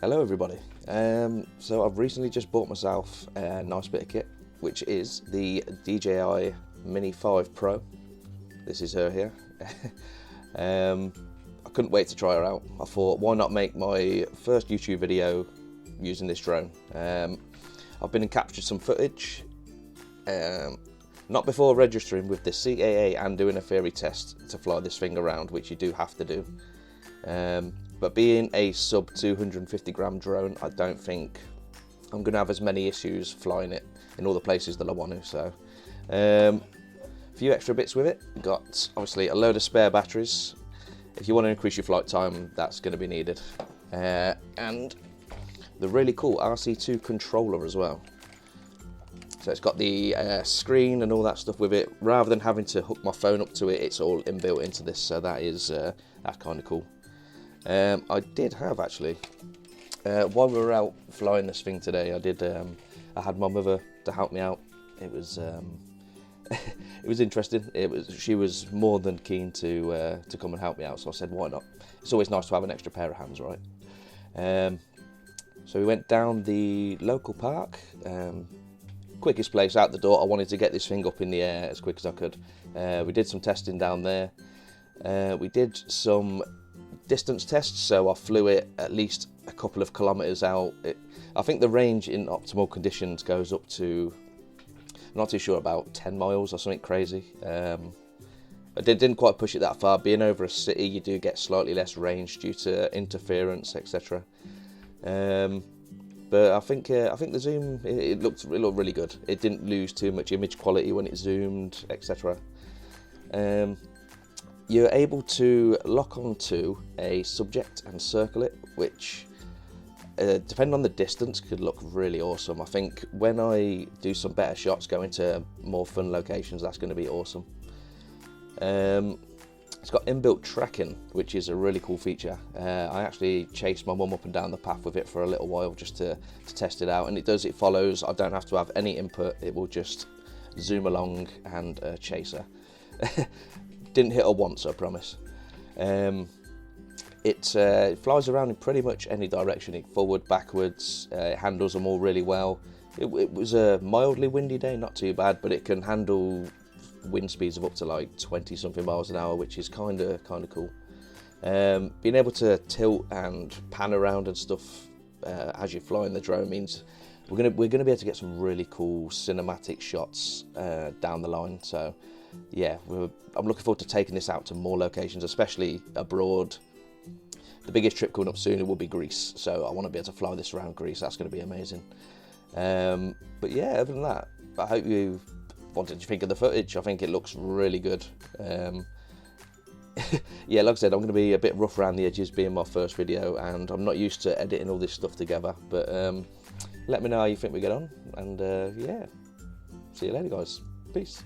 Hello everybody. So I've recently just bought myself a nice bit of kit, which is the DJI Mini 5 Pro. This is her here. I couldn't wait to try her out. I thought, why not make my first YouTube video using this drone? I've been and captured some footage, not before registering with the CAA and doing a theory test to fly this thing around, which you do have to do. But being a sub 250 gram drone, I don't think I'm going to have as many issues flying it in all the places that I want to. So a few extra bits with it. Got obviously a load of spare batteries. If you want to increase your flight time, that's going to be needed. And the really cool RC2 controller as well. So it's got the screen and all that stuff with it. Rather than having to hook my phone up to it, it's all inbuilt into this. So that is that's kind of cool. I did have actually, while we were out flying this thing today, I had my mother to help me out. It was it was interesting. She was more than keen to come and help me out, so I said why not. It's always nice to have an extra pair of hands, right? So we went down the local park, quickest place out the door. I wanted to get this thing up in the air as quick as I could. We did some testing down there. We did some distance tests, so I flew it at least a couple of kilometers out. I think the range in optimal conditions goes up to, I'm not too sure, about 10 miles or something crazy. I didn't quite push it that far. Being over a city, you do get slightly less range due to interference, etc. But I think the zoom, it looked really good. It didn't lose too much image quality when it zoomed, etc. You're able to lock onto a subject and circle it, which, depending on the distance, could look really awesome. I think when I do some better shots, going to more fun locations, that's going to be awesome. It's got inbuilt tracking, which is a really cool feature. I actually chased my mum up and down the path with it for a little while just to test it out, and it follows. I don't have to have any input. It will just zoom along and chase her. Didn't hit her once, I promise. It flies around in pretty much any direction, forward, backwards. It handles them all really well. It was a mildly windy day, not too bad, but it can handle wind speeds of up to like 20 something miles an hour, which is kind of cool. Being able to tilt and pan around and stuff as you're flying the drone means we're gonna be able to get some really cool cinematic shots down the line. So yeah, I'm looking forward to taking this out to more locations, especially abroad. The biggest trip coming up soon will be Greece, so I want to be able to fly this around Greece. That's going to be amazing. But yeah, other than that, I hope what did you think of the footage? I think it looks really good. Yeah, like I said, I'm going to be a bit rough around the edges, being my first video, and I'm not used to editing all this stuff together. But let me know how you think we get on, and yeah, see you later, guys. Peace.